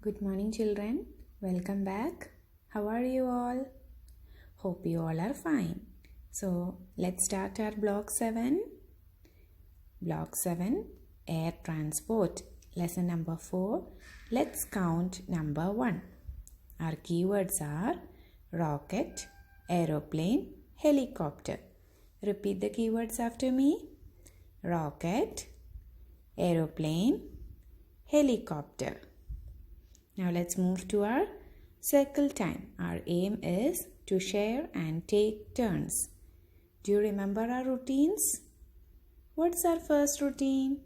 Good morning, children. Welcome back. How are you all? Hope you all are fine. So, let's start our Block 7. Block 7, Air Transport. Lesson number 4. Let's count number 1. Our keywords are rocket, aeroplane, helicopter. Repeat the keywords after me. Rocket, aeroplane, helicopter. Now let's move to our circle time. Our aim is to share and take turns. Do you remember our routines? What's our first routine?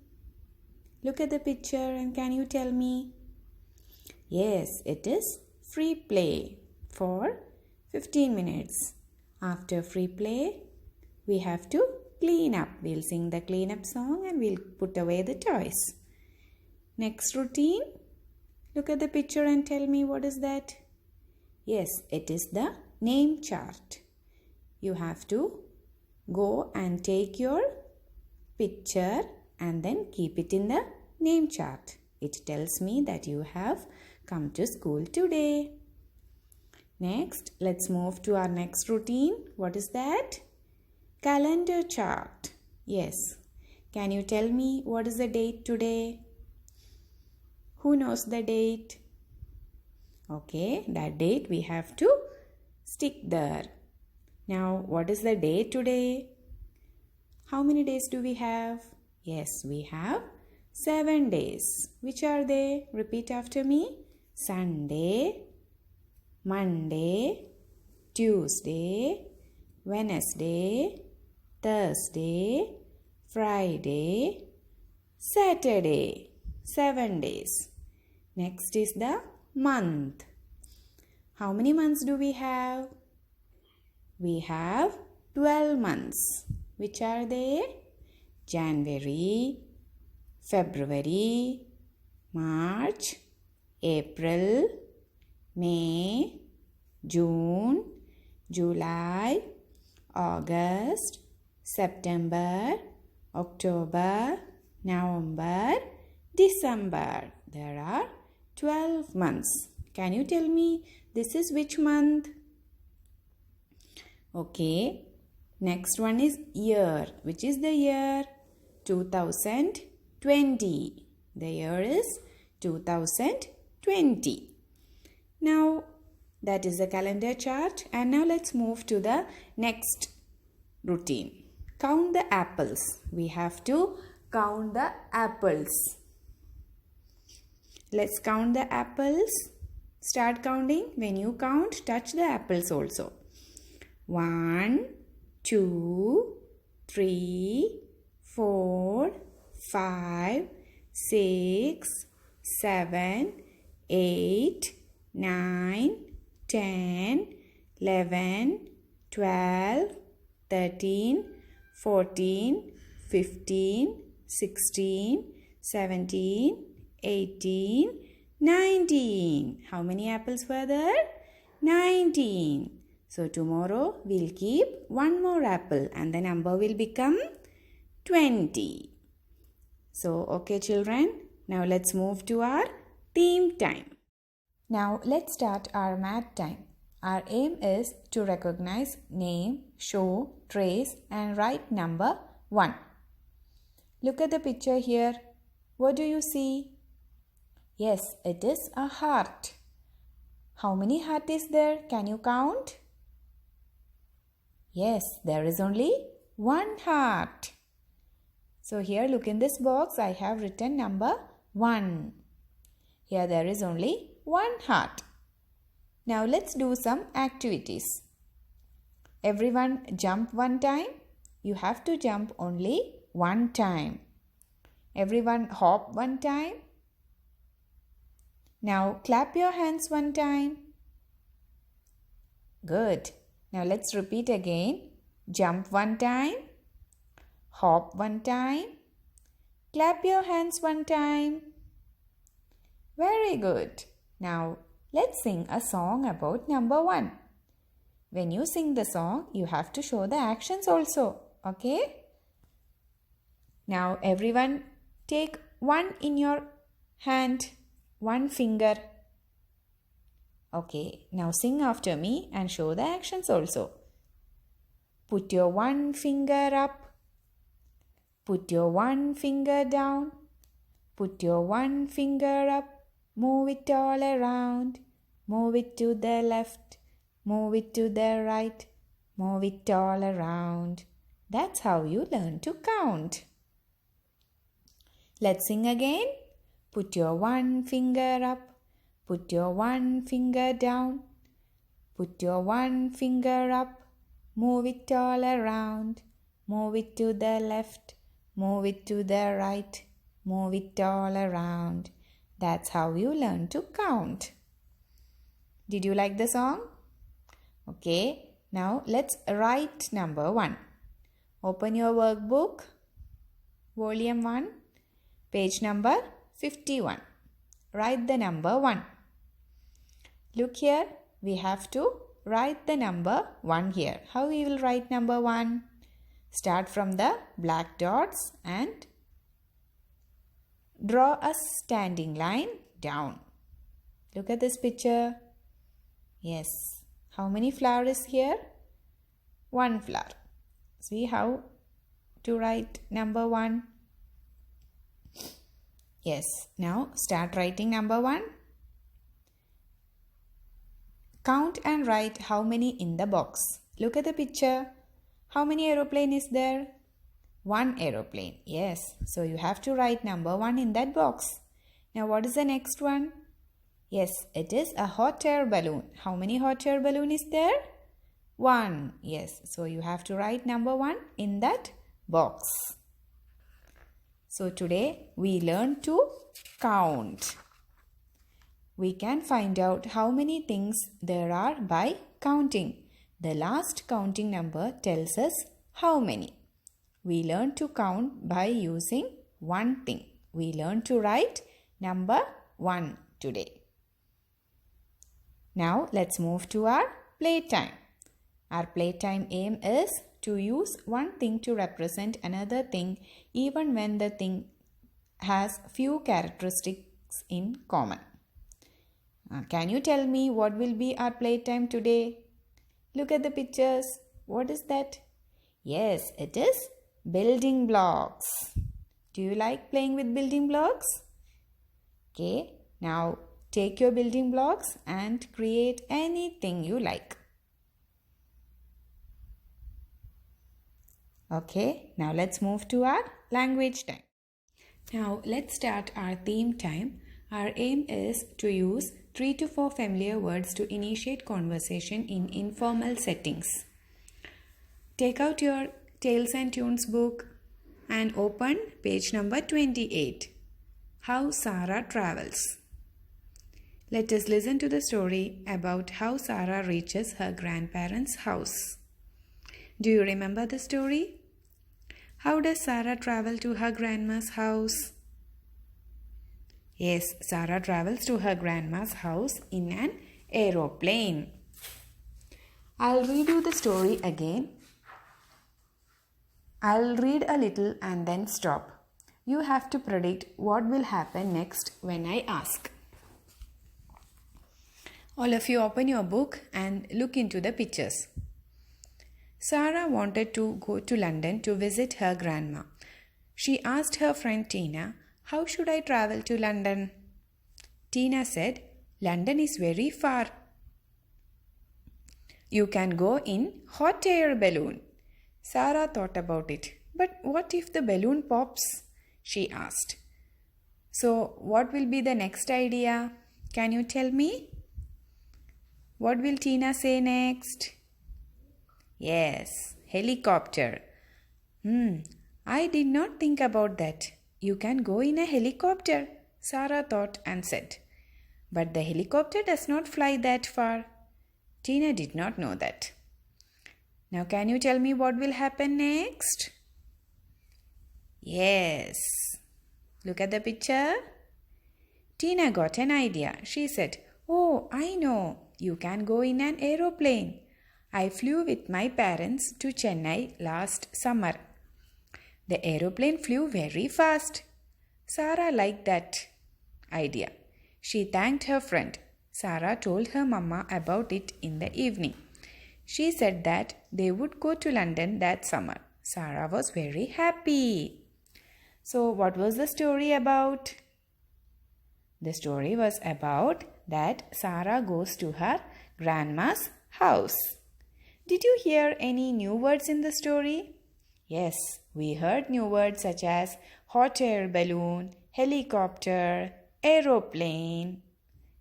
Look at the picture and can you tell me? Yes, it is free play for 15 minutes. After free play, we have to clean up. We'll sing the clean up song and we'll put away the toys. Next routine. Look at the picture and tell me what is that? Yes, it is the name chart. You have to go and take your picture and then keep it in the name chart. It tells me that you have come to school today. Next, let's move to our next routine. What is that? Calendar chart. Yes. Can you tell me what is the date today? Who knows the date? Okay, that date we have to stick there. Now, what is the day today? How many days do we have? Yes, we have 7 days. Which are they? Repeat after me. Sunday, Monday, Tuesday, Wednesday, Thursday, Friday, Saturday. 7 days. Next is the month. How many months do we have? We have 12 months. Which are they? January, February, March, April, May, June, July, August, September, October, November, December. There are 12 months. Can you tell me this is which month? Okay. Next one is year. Which is the year? 2020. The year is 2020. Now, that is the calendar chart. And now let's move to the next routine. Count the apples. We have to count the apples. Let's count the apples. Start counting. When you count, touch the apples also. 1, 2, 3, 4, 5, 6, 7, 8, 9, 10, 11, 12, 13, 14, 15, 16, 17, 18, 19. How many apples were there? 19. So tomorrow we'll keep one more apple and the number will become 20. So okay children, now let's move to our theme time. Now let's start our math time. Our aim is to recognize name, show, trace and write number 1. Look at the picture here. What do you see? Yes, it is a heart. How many hearts is there? Can you count? Yes, there is only one heart. So here look in this box. I have written number 1. Here there is only one heart. Now let's do some activities. Everyone jump one time. You have to jump only one time. Everyone hop one time. Now clap your hands one time. Good. Now let's repeat again. Jump one time. Hop one time. Clap your hands one time. Very good. Now let's sing a song about number 1. When you sing the song, you have to show the actions also. Okay? Now everyone take one in your hand, one finger Okay, now sing after me and show the actions also. Put your one finger up. Put your one finger down. Put your one finger up. Move it all around. Move it to the left. Move it to the right. Move it all around. That's how you learn to count. Let's sing again. Put your one finger up. Put your one finger down. Put your one finger up. Move it all around. Move it to the left. Move it to the right. Move it all around. That's how you learn to count. Did you like the song? Okay, now let's write number 1. Open your workbook, volume 1, page number 51. Write the number 1. Look here, we have to write the number 1 here. How we will write number 1? Start from the black dots and draw a standing line down. Look at this picture. Yes. How many flowers is here? 1 flower. See how to write number 1? Yes. Now start writing number 1. Count and write how many in the box. Look at the picture. How many aeroplane is there? 1 aeroplane. Yes. So you have to write number 1 in that box. Now what is the next one? Yes, it is a hot air balloon. How many hot air balloon is there? 1. Yes. So you have to write number 1 in that box. So today we learn to count. We can find out how many things there are by counting. The last counting number tells us how many. We learn to count by using one thing. We learn to write number 1 today. Now let's move to our playtime. Our playtime aim is to use one thing to represent another thing even when the thing has few characteristics in common. Can you tell me what will be our playtime today? Look at the pictures. What is that? Yes, it is building blocks. Do you like playing with building blocks? Okay, now take your building blocks and create anything you like. Okay, now let's move to our language time. Now let's start our theme time. Our aim is to use 3 to 4 familiar words to initiate conversation in informal settings. Take out your Tales and Tunes book and open page number 28. How Sarah Travels. Let us listen to the story about how Sarah reaches her grandparents' house. Do you remember the story? How does Sarah travel to her grandma's house? Yes, Sarah travels to her grandma's house in an aeroplane. I'll read you the story again. I'll read a little and then stop. You have to predict what will happen next when I ask. All of you open your book and look into the pictures. Sarah wanted to go to London to visit her grandma. She asked her friend Tina, "How should I travel to London?" Tina said, "London is very far. You can go in hot air balloon." Sarah thought about it. "But what if the balloon pops?" she asked. "So what will be the next idea? Can you tell me?" What will Tina say next? Yes, helicopter. I did not think about that. You can go in a helicopter, Sarah thought and said. But the helicopter does not fly that far. Tina did not know that. Now can you tell me what will happen next? Yes. Look at the picture. Tina got an idea. She said, "Oh, I know. You can go in an aeroplane. I flew with my parents to Chennai last summer. The aeroplane flew very fast." Sarah liked that idea. She thanked her friend. Sarah told her mama about it in the evening. She said that they would go to London that summer. Sarah was very happy. So, what was the story about? The story was about that Sarah goes to her grandma's house. Did you hear any new words in the story? Yes, we heard new words such as hot air balloon, helicopter, aeroplane,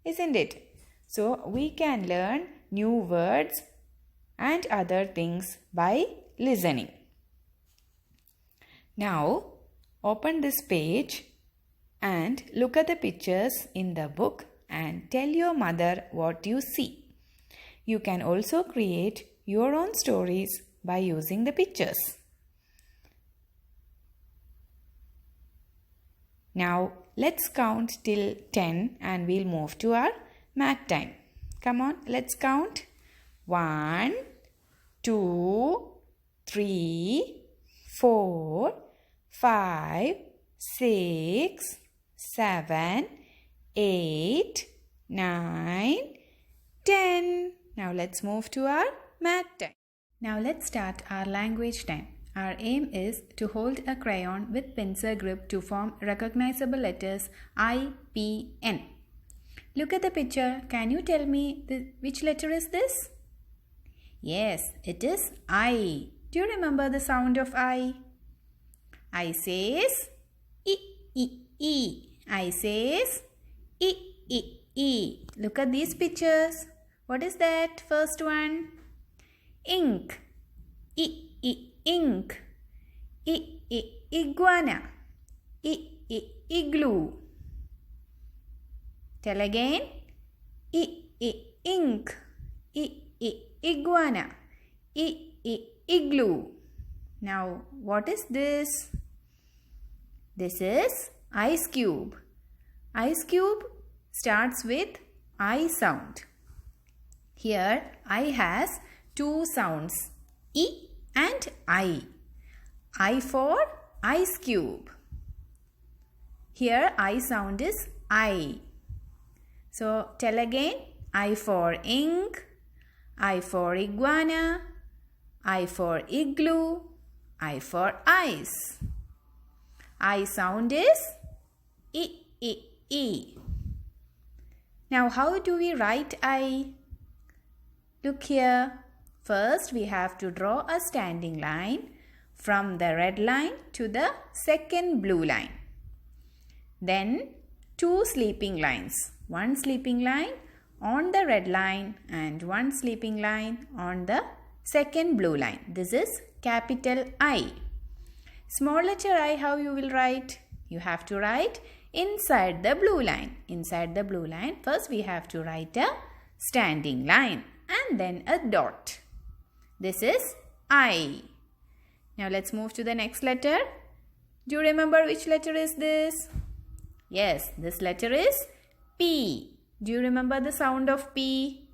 isn't it? So, we can learn new words and other things by listening. Now, open this page and look at the pictures in the book and tell your mother what you see. You can also create your own stories by using the pictures. Now, let's count till 10 and we'll move to our math time. Come on, let's count. 1, 2, 3, 4, 5, 6, 7, 8, 9, 10. Now let's move to our math time. Now let's start our language time. Our aim is to hold a crayon with pincer grip to form recognizable letters I, P, N. Look at the picture. Can you tell me which letter is this? Yes, it is I. Do you remember the sound of I? I says I, I, I. I says I, I, I. Look at these pictures. What is that first one? Ink. I, I, ink. I, I, iguana. I, I, igloo. Tell again. I, I, ink. I, I, iguana. I, I, igloo. Now, what is this? This is ice cube. Ice cube starts with I sound. Here, I has two sounds, I and I. I for ice cube. Here, I sound is I. So, tell again. I for ink. I for iguana. I for igloo. I for ice. I sound is I, I, I. Now, how do we write I? Look here. First, we have to draw a standing line from the red line to the second blue line. Then, two sleeping lines. One sleeping line on the red line and one sleeping line on the second blue line. This is capital I. Small letter I, how you will write? You have to write inside the blue line. Inside the blue line, first we have to write a standing line and then a dot. This is I. Now let's move to the next letter. Do you remember which letter is this? Yes, this letter is P. Do you remember the sound of P?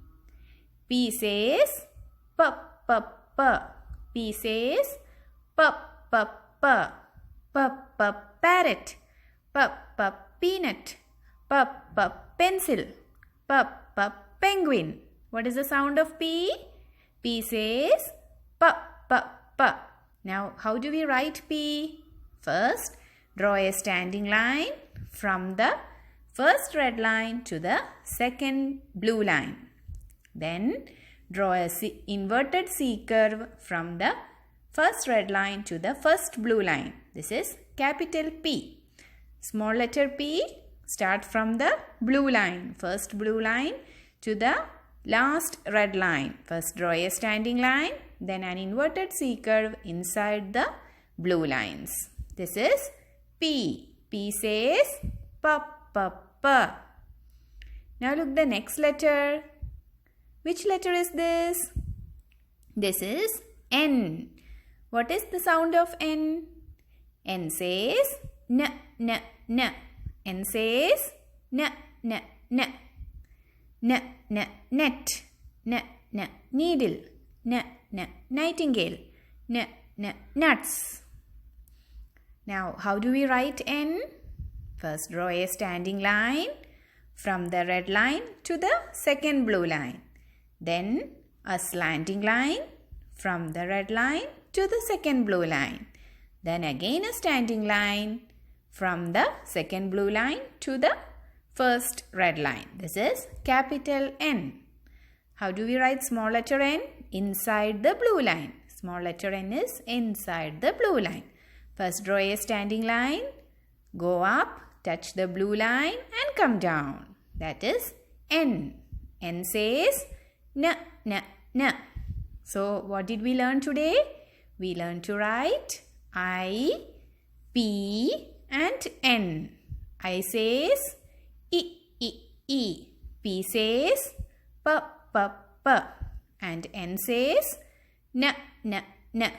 P says P, P, P. P says P, P, P. P, P, parrot. P, P, peanut. P, P, pencil. P, P, penguin. What is the sound of P? P says P, P, P. Now, how do we write P? First, draw a standing line from the first red line to the second blue line. Then, draw a inverted C curve from the first red line to the first blue line. This is capital P. Small letter P, start from the blue line. First blue line to the last red line. First draw a standing line, then an inverted C curve inside the blue lines. This is P. P says P, P, P. Now look the next letter. Which letter is this? This is N. What is the sound of N? N says N, N, N. N says N, N, N. N, N, net. N, N, needle. N, N, nightingale. N, N, nuts. Now, how do we write N? First, draw a standing line from the red line to the second blue line. Then a slanting line from the red line to the second blue line. Then again a standing line from the second blue line to the first red line. This is capital N. How do we write small letter n? Inside the blue line. Small letter n is inside the blue line. First draw a standing line, go up, touch the blue line and come down. That is N. N says N, N, N. So what did we learn today? We learned to write I, P and N. I says E, E, E. P says P, P, P. And N says N, N, N.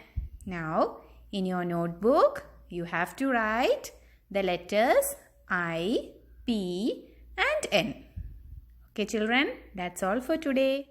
Now, in your notebook, you have to write the letters I, P and N. Okay, children, that's all for today.